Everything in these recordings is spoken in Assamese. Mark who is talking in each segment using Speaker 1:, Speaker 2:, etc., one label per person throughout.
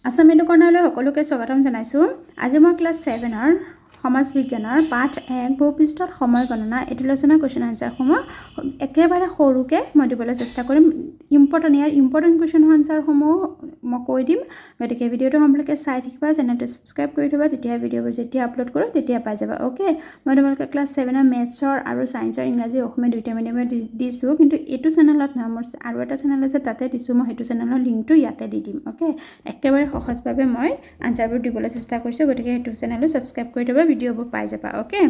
Speaker 1: আসাম এডুকৰ্ণাৰলৈ সকলোকে স্বাগতম জনাইছোঁ। আজি মই ক্লাছ 7ৰ সমাজ বিজ্ঞানৰ পাঠ 1 ভূপৃষ্ঠত সময় গণনা এডুলেশ্যনৰ কুৱেশ্যন আনচাৰসমূহ একেবাৰে সৰুকৈ মই দিবলৈ চেষ্টা কৰিম। ইম্পৰ্টেণ্ট কুৱেশ্যন আনচাৰসমূহ মই কৈ দিম, গতিকে ভিডিঅ'টো সম্পূৰ্ণকৈ চাই থাকিবা, চেনেলটো ছাবস্ক্ৰাইব কৰি থ'বা, তেতিয়া ভিডিঅ'বোৰ যেতিয়া আপলোড কৰোঁ তেতিয়া পাই যাবা। অ'কে, মই তোমালোকে ক্লাছ 7ৰ মেথছৰ আৰু ছায়েন্সৰ ইংৰাজী অসমীয়া দুইটা মিডিয়ামত দিছোঁ, কিন্তু এইটো চেনেলত নহয়, মোৰ আৰু এটা চেনেল আছে তাতে দিছোঁ। মই সেইটো চেনেলৰ লিংকটো ইয়াতে দি দিম। অ'কে, একেবাৰে সহজভাৱে মই আনচাৰবোৰ দিবলৈ চেষ্টা কৰিছোঁ, গতিকে সেইটো চেনেলটো ছাবস্ক্ৰাইব কৰি থ'বা, ভিডিঅ'বোৰ পাই যাবা। অ'কে,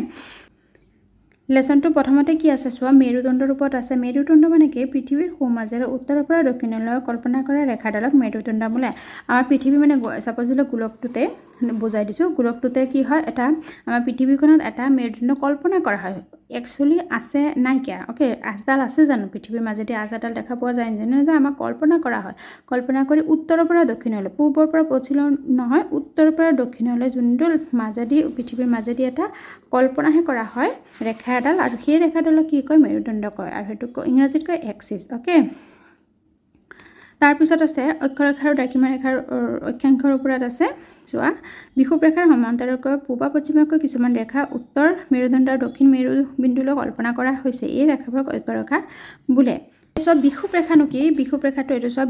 Speaker 1: লেচনটো প্ৰথমতে কি আছে চোৱা, মেৰুদণ্ডৰ ওপৰত আছে। মেৰুদণ্ড মানে কি? পৃথিৱীৰ সোঁমাজেৰে উত্তৰৰ পৰা দক্ষিণলৈ কল্পনা কৰা ৰেখাডালক মেৰুদণ্ড বোলে। আমাৰ পৃথিৱী মানে ছাপ'জ বোলে গোলকটোতে বুজাই দিছোঁ, গোলকটোতে কি হয়, এটা আমাৰ পৃথিৱীখনত এটা মেৰুদণ্ড কল্পনা কৰা হয়। একচুৱেলি আছে নাইকিয়া। অ'কে, আঁচডাল আছে জানো পৃথিৱীৰ মাজেদি? আঁচ এডাল দেখা পোৱা যায় যেনে যে আমাক কল্পনা কৰা হয়। কল্পনা কৰি উত্তৰৰ পৰা দক্ষিণলৈ, পূবৰ পৰা পশ্চিমলৈ নহয়, উত্তৰৰ পৰা দক্ষিণলৈ যোনটো মাজেদি পৃথিৱীৰ মাজেদি এটা কল্পনাহে কৰা হয় ৰেখা এডাল, আৰু সেই ৰেখাডালক কি কয়? মেৰুদণ্ড কয়, আৰু সেইটো ইংৰাজীত কয় এক্সিছ। অ'কে, তাৰপিছত আছে অক্ষৰেখা আৰু দ্ৰাঘিমা ৰেখাৰ অক্ষাংশৰ ওপৰত আছে চোৱা, বিষুৱ ৰেখাৰ সমান্তৰালকৈ পূব পশ্চিমকৈ কিছুমান ৰেখা উত্তৰ মেৰুদণ্ড আৰু দক্ষিণ মেৰুবিন্দুলৈ কল্পনা কৰা হৈছে। এই ৰেখাবোৰক অক্ষৰেখা বোলে। চোৱা, বিষুৱ ৰেখানো কি? বিষুৱ ৰেখাটো এইটো চোৱা,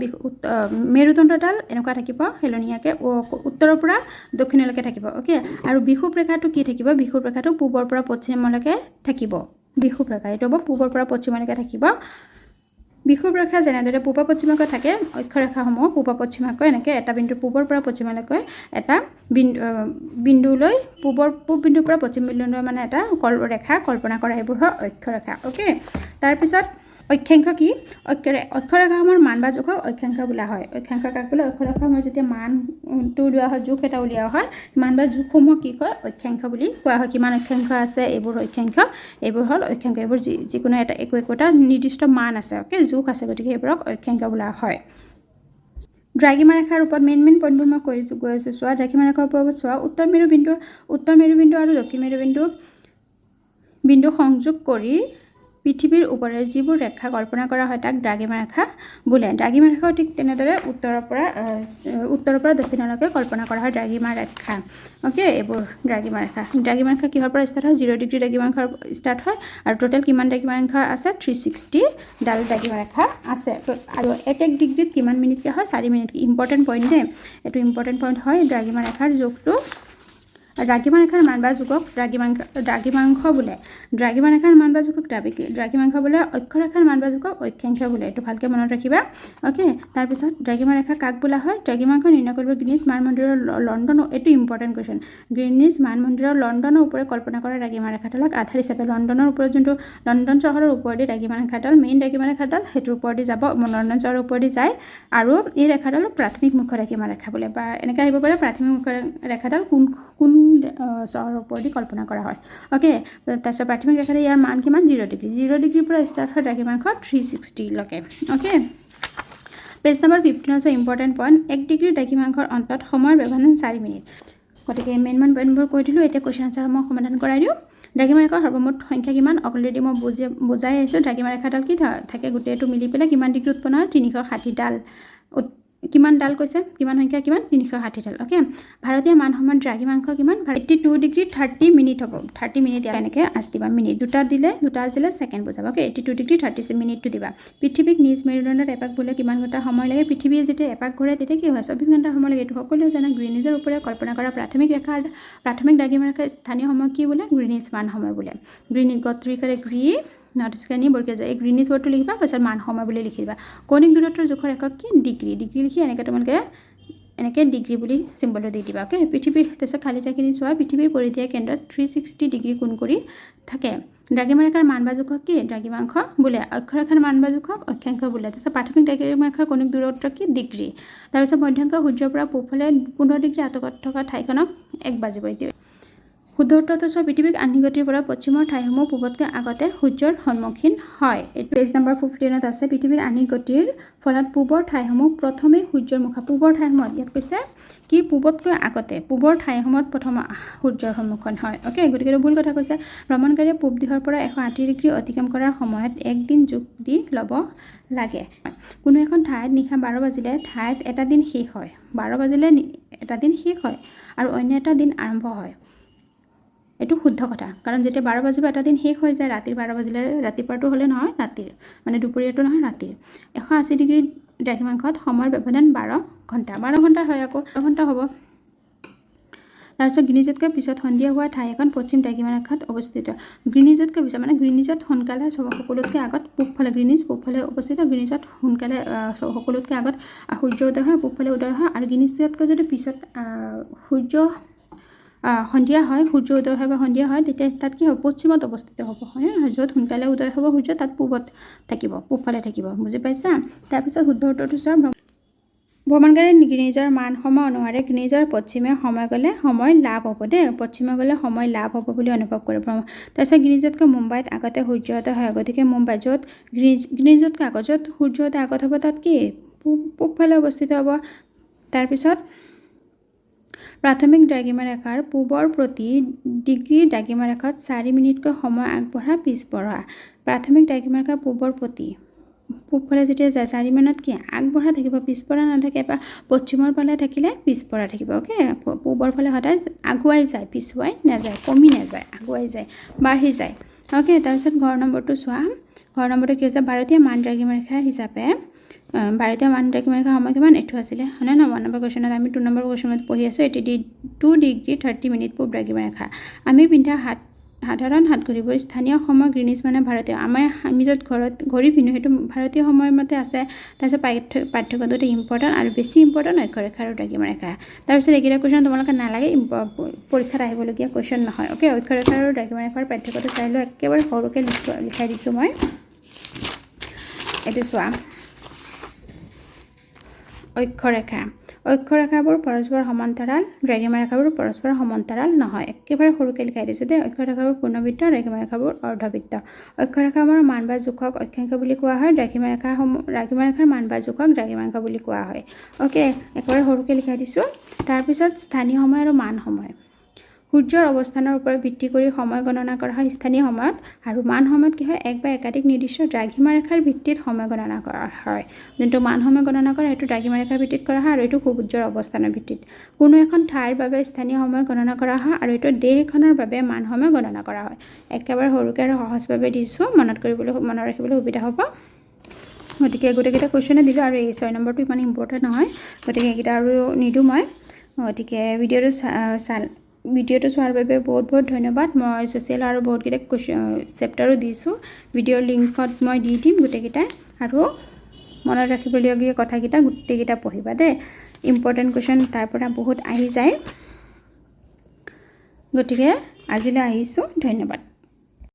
Speaker 1: মেৰুদণ্ডডাল এনেকুৱা থাকিব হেলনীয়াকৈ উত্তৰৰ পৰা দক্ষিণলৈকে থাকিব। অ'কে, আৰু বিষুৱ ৰেখাটো কি থাকিব? বিষুৱ ৰেখাটো পূবৰ পৰা পশ্চিমলৈকে থাকিব। বিষুৱ ৰেখা এইটো হ'ব পূবৰ পৰা পশ্চিমলৈকে থাকিব। বিষুৱ ৰেখা যেনেদৰে পূব পশ্চিমকৈ থাকে, অক্ষৰেখাসমূহ পূব পশ্চিমকৈ এনেকৈ এটা বিন্দু পূবৰ পৰা পশ্চিমলৈকৈ এটা বিন্দুলৈ পূব বিন্দুৰ পৰা পশ্চিম বিন্দুলৈ মানে এটা ৰেখা কল্পনা কৰা, এইবোৰ হয় অক্ষৰেখা। অ'কে, তাৰপিছত অক্ষাংশ কি? অক্ষৰেখাসমূহৰ মান বা জোখক অক্ষাংশ বোলা হয়। অক্ষাংশ কাক বোলে? অক্ষৰেখাসমূহৰ যেতিয়া মানটো উলিওৱা হয়, জোখ এটা উলিওৱা হয়, মান বা জোখসমূহ কি কয়? অক্ষাংশ বুলি কোৱা হয়। কিমান অক্ষাংশ আছে? এইবোৰ অক্ষাংশ, এইবোৰ হ'ল অক্ষাংশ। এইবোৰ যিকোনো এটা একোটা নিৰ্দিষ্ট মান আছে। অ'কে, জোখ আছে, গতিকে এইবোৰক অক্ষাংশ বোলা হয়। দ্ৰাঘিমা ৰেখাৰ ওপৰত মেইন পইণ্টবোৰ মই গৈ আছোঁ চোৱা। দ্ৰাঘিমা ৰেখাৰ ওপৰত চোৱা, উত্তৰ মেৰুবিন্দু আৰু দক্ষিণ মেৰুবিন্দু সংযোগ কৰি পৃথিৱীৰ ওপৰেৰে যিবোৰ ৰেখা কল্পনা কৰা হয় তাক দ্ৰাঘিমা ৰেখা বোলে। দ্ৰাঘিমা ৰেখাও ঠিক তেনেদৰে উত্তৰৰ পৰা দক্ষিণলৈকে কল্পনা কৰা হয় দ্ৰাঘিমা ৰেখা। অ'কে, এইবোৰ দ্ৰাঘিমা ৰেখা। দ্ৰাঘিমা ৰেখা কিহৰ পৰা ষ্টাৰ্ট হয়? 0 ডিগ্ৰী দ্ৰাঘিমা ৰেখাৰ ষ্টাৰ্ট হয়, আৰু টোটেল কিমান দ্ৰাঘিমা ৰেখা আছে? 360ডাল দ্ৰাঘিমা ৰেখা আছে। আৰু এক ডিগ্ৰীত কিমান মিনিটকৈ হয়? 4 মিনিট। ইম্পৰ্টেণ্ট পইণ্ট দেই, এইটো ইম্পৰ্টেণ্ট পইণ্ট হয়। দ্ৰাঘিমা ৰেখাৰ জোখটো, দ্ৰাঘিমা ৰেখাৰ মান বা জোখক দ্ৰাঘিমাংশ বোলে। দ্ৰাঘিমা ৰেখাৰ মান বা জোখক দ্ৰাঘিমাংশ বোলে। অক্ষৰেখাৰ মান বা জোখক অক্ষাংশ বোলে। এইটো ভালকৈ মনত ৰাখিবা। অ'কে, তাৰপিছত দ্ৰাঘিমা ৰেখা কাক বোলা হয়? দ্ৰাঘিমাংশ নিৰ্ণয় কৰিব গ্ৰীনিছ মান মন্দিৰৰ লণ্ডন, এইটো ইম্পৰ্টেণ্ট কুৱেশ্যন। গ্ৰীনিছ মান মন্দিৰৰ লণ্ডনৰ ওপৰত কল্পনা কৰা দ্ৰাঘিমা ৰেখাডালক আধাৰ হিচাপে, লণ্ডনৰ ওপৰত যোনটো লণ্ডন চহৰৰ ওপৰেদি দ্ৰাঘিমা ৰেখাডাল, মেইন দ্ৰাঘিমা ৰেখাডাল সেইটোৰ ওপৰেদি যাব, লণ্ডন চহৰৰ ওপৰেদি যায়, আৰু এই ৰেখাডালক প্ৰাথমিক মুখ্য দ্ৰাঘিমা ৰেখা বোলে, বা এনেকৈ আহিব পাৰে প্ৰাথমিক মুখ্য ৰেখাডাল কোন চহৰৰ ওপৰেদি কল্পনা কৰা হয়। অ'কে, তাৰপিছত প্ৰাথমিক ৰেখাডাল ইয়াৰ মান কিমান? 0 ডিগ্ৰী। 0 ডিগ্ৰীৰ পৰা ষ্টাৰ্ট হয় দ্ৰাঘিমাংশ 360লৈকে। অ'কে, পেজ নম্বৰ 15 আছে ইম্পৰ্টেণ্ট পইণ্ট। 1 ডিগ্ৰী দ্ৰাঘিমাংশৰ অন্তত সময়ৰ ব্যৱধান 4 মিনিট। গতিকে মেইন পইণ্টবোৰ কৈ দিলোঁ, এতিয়া কুৱেশ্যন আনচাৰসমূহ সমাধান কৰাই দিওঁ। দ্ৰাঘিমা ৰেখাৰ সৰ্বমুঠ সংখ্যা কিমান? অলৰেডি মই বুজাই আহিছোঁ। দ্ৰাঘিমা ৰেখাডাল কি থাকে? গোটেইটো মিলি পেলাই কিমান ডিগ্ৰী উৎপন্ন হয়? 360ডাল। কিমান ডাল কৈছে? কিমান সংখ্যা কিমান? 360ডাল। অ'কে, ভাৰতীয় মান সময়ত দ্ৰাঘিমাংশ কিমান? 82 ডিগ্ৰী 30 মিনিট হ'ব। 30 মিনিট এনেকৈ আঁচ দিবা। মিনিট দুটা দিলে ছেকেণ্ড বুজাব। অ'কে, 82 ডিগ্ৰী 30 মিনিটটো দিবা। পৃথিৱীক নিজ মেৰুদণ্ডত এপাক বোলে কিমান ঘণ্টা সময় লাগে? পৃথিৱীয়ে যেতিয়া এপাক ঘূৰে তেতিয়া কি হয়? 24 ঘণ্টা সময় লাগে। এইটো সকলোৱে জানে। গ্ৰীনিজৰ ওপৰে কল্পনা কৰা প্ৰাথমিক দ্ৰাঘিমা ৰেখাৰ স্থানীয় সময় কি বোলে? গ্ৰীনিজ মান সময় বোলে। গ্ৰীনিজ গত্ৰিকাৰে বৰ্গীয় যায়। এই গ্ৰীনিজ ৱৰ্ডটো লিখিবা, তাৰপিছত মান সময় বুলি লিখি দিবা। কৌণিক দূৰত্বৰ জোখৰ একক কি? ডিগ্ৰী। ডিগ্ৰী লিখি এনেকৈ তোমালোকে এনেকৈ ডিগ্ৰী বুলি চিম্বলটো দি দিবা। অ'কে, পৃথিৱীৰ তাৰপিছত খালী ঠাইখিনি চোৱা। পৃথিৱীৰ পৰিধীয় কেন্দ্ৰত 360 ডিগ্ৰী কোণ কৰি থাকে। দ্ৰাঘিমা ৰেখাৰ মান বা জোখক কি? দ্ৰাঘিমাংশ বোলে। অক্ষৰেখাৰ মান বা জোখক অক্ষাংশ বোলে। তাৰপিছত প্ৰাথমিক দ্ৰাঘিমা ৰেখাৰ কৌণিক দূৰত্ব কি? ডিগ্ৰী। তাৰপিছত মধ্যাংক সূৰ্যৰ পৰা পূবফালে 15 ডিগ্ৰী আঁতৰত থকা ঠাইখনক 1 বাজিব। শুদ্ধ উত্তৰটো চোৱা পৃথিৱীক আহ্নিক গতিৰ পৰা পশ্চিমৰ ঠাইসমূহ পূবতকৈ আগতে সূৰ্যৰ সন্মুখীন হয় এইটো পেজ নম্বৰ 15ত আছে পৃথিৱীৰ আহ্নিক গতিৰ ফলত পূবৰ ঠাইসমূহ প্ৰথমে সূৰ্যৰ মুখা পূবৰ ঠাইসমূহত ইয়াত কৈছে কি পূবতকৈ আগতে পূবৰ ঠাইসমূহত প্ৰথম সূৰ্যৰ সন্মুখীন হয় ওকে গতিকে ভুল কথা কৈছে ভ্ৰমণকাৰীয়ে পূব দিশৰ পৰা 180 ডিগ্ৰী অতিক্ৰম কৰাৰ সময়ত একদিন যোগ দি ল'ব লাগে কোনো এখন ঠাইত নিশা 12 বাজিলে ঠাইত এটা দিন শেষ হয় 12 বাজিলে এটা দিন শেষ হয় আৰু অন্য এটা দিন আৰম্ভ হয় এটো শুদ্ধ কথা কাৰণ যেতিয়া 12 বাজিব এটা দিন শেষ হৈ যায় ৰাতিৰ 12 বাজিলে ৰাতিপুৱাটো হলে নহয় ৰাতিৰ মানে দুপৰীয়াটো নহয় ৰাতিৰ 180 ডিগ্ৰী দ্ৰাঘিমাংশত সময়ৰ ব্যৱধান 12 ঘণ্টা হয় আকৌ 12 ঘণ্টা হ'ব তাৰপিছত গ্ৰীনিজতকৈ পিছত সন্ধিয়া হোৱা ঠাই এখন পশ্চিম দ্ৰাঘিমাংশত অৱস্থিত গ্ৰীনিজতকৈ পিছত মানে গ্ৰীনিজত সোনকালে সকলোতকৈ আগত পূবফালে গ্ৰীনিজ পূবফালে অৱস্থিত গ্ৰীনিজত সোনকালে সকলোতকৈ আগত সূৰ্য উদয় হয় পূবফালে উদয় হয় আৰু গ্ৰীনিজতকৈ যদি পিছত সূৰ্য সন্ধিয়া হয় সূৰ্য উদয় হয় বা সন্ধিয়া হয় তেতিয়া তাত কি হ'ব পশ্চিমত অৱস্থিত হ'ব হয় য'ত সোনকালে উদয় হ'ব সূৰ্য তাত পূবত থাকিব পূবফালে থাকিব বুজি পাইছা তাৰপিছত শুদ্ধ উত্তৰটো চোৱা ভ্ৰমণকাৰী গ্ৰীনিজৰ মান সময় অনুসাৰে গ্ৰীনিজৰ পশ্চিমে সময় গ'লে সময় লাভ হ'ব দেই পশ্চিমে গ'লে সময় লাভ হ'ব বুলি অনুভৱ কৰে তাৰপিছত গ্ৰীনিজতকৈ মুম্বাইত আগতে সূৰ্যোদয় হয় গতিকে মুম্বাই য'ত গ্ৰীনিজতকৈ আগত য'ত সূৰ্যোদয় আগত হ'ব তাত কি পূবফালে অৱস্থিত হ'ব তাৰপিছত প্ৰাথমিক দ্ৰাঘিমাৰেখাৰ পূবৰ প্ৰতি ডিগ্ৰী দ্ৰাঘিমাৰেখাত 4 মিনিটকৈ সময় আগবঢ়া পিছপৰা প্ৰাথমিক দ্ৰাঘিমাৰেখা পূবৰ প্ৰতি পূবফালে যেতিয়া যায় 4 মিনিট কি আগবঢ়া থাকিব পিছপৰা নাথাকে বা পশ্চিমৰ ফালে থাকিলে পিছপৰা থাকিব ওকে পূবৰ ফালে সদায় আগুৱাই যায় পিছুৱাই নাযায় কমি নাযায় আগুৱাই যায় বাঢ়ি যায় ওকে তাৰপিছত ঘৰ নম্বৰটো চোৱা ঘৰ নম্বৰটো কি হৈছে ভাৰতীয় মান দ্ৰাঘিমাৰেখা হিচাপে ভাৰতীয় মান দ্ৰাঘিমাৰেখা সময় কিমান এইটো আছিলে হয়নে ন 1 নম্বৰ কুৱেশ্যনত আমি 2 নম্বৰ কুৱেশ্যনত পঢ়ি আছোঁ 2 ডিগ্ৰী 30 মিনিট পূব দ্ৰাঘিমাৰেখা আমি পিন্ধা সাধাৰণ হাতঘড়ীবোৰ স্থানীয় সময় গ্ৰীনিজ মানে ভাৰতীয় আমি য'ত ঘড়ী পিন্ধো সেইটো ভাৰতীয় সময়ৰ মতে আছে তাৰপিছত পাঠ্যক্ৰমটো ইম্পৰ্টেণ্ট আৰু বেছি ইম্পৰ্টেণ্ট অক্ষৰেখা আৰু দ্ৰাঘিমাৰেখা তাৰপিছত এইকেইটা কুৱেশ্যন তোমালোকে নালাগে পৰীক্ষাত আহিবলগীয়া কুৱেশ্যন নহয় ওকে অক্ষৰেখা আৰু দ্ৰাঘিমাৰেখাৰ পাঠ্যক্ৰমটো চাই লৈ একেবাৰে সৰুকৈ লিখাই দিছোঁ মই এইটো চোৱা অক্ষৰেখাবোৰ পৰস্পৰ সমান্তৰাল দ্ৰাঘিমাৰেখাবোৰ পৰস্পৰ সমান্তৰাল নহয় একেবাৰে সৰুকৈ লিখাই দিছোঁ দেই অক্ষৰেখাবোৰ পূৰ্ণবৃত্ত দ্ৰাঘিমাৰেখাবোৰ অৰ্ধবৃত্ত অক্ষৰেখাৰ মান বা জোখক অক্ষাংশ বুলি কোৱা হয় দ্ৰাঘিমাৰেখাৰ মান বা জোখক দ্ৰাঘিমাংশ বুলি কোৱা হয় ওকে একেবাৰে সৰুকৈ লিখাই দিছোঁ তাৰপিছত স্থানীয় সময় আৰু মান সময় সূৰ্যৰ অৱস্থানৰ ওপৰত ভিত্তি কৰি সময় গণনা কৰা হয় স্থানীয় সময়ত আৰু মান সময়ত কি হয় এক বা একাধিক নিৰ্দিষ্ট দ্ৰাঘিমাৰেখাৰ ভিত্তিত সময় গণনা কৰা হয় যোনটো মান সময় গণনা কৰা সেইটো দ্ৰাঘিমাৰেখাৰ ভিত্তিত কৰা হয় আৰু এইটো সূৰ্যৰ অৱস্থানৰ ভিত্তিত কোনো এখন ঠাইৰ বাবে স্থানীয় সময় গণনা কৰা হয় আৰু এইটো দেশ এখনৰ বাবে মান সময় গণনা কৰা হয় একেবাৰে সৰুকৈ আৰু সহজভাৱে দিছোঁ মনত ৰাখিবলৈ সুবিধা হ'ব গতিকে গোটেইকেইটা কুৱেশ্যনে দিলোঁ আৰু এই 6 নম্বৰটো ইমান ইম্পৰ্টেণ্ট নহয় গতিকে এইকেইটা আৰু নিদিওঁ মই গতিকে ভিডিঅ'টো চোৱাৰ বাবে বহুত ধন্যবাদ মই ছ'চিয়েল আৰু বহুতকেইটা চেপ্টাৰো দিছোঁ ভিডিঅ'ৰ লিংকত মই দি দিম গোটেইকেইটাই আৰু মনত ৰাখিবলগীয়া কথাকেইটা গোটেইকেইটা পঢ়িবা দেই ইম্পৰ্টেণ্ট কুৱেশ্যন তাৰ পৰা বহুত আহি যায় গতিকে আজিলৈ আহিছোঁ ধন্যবাদ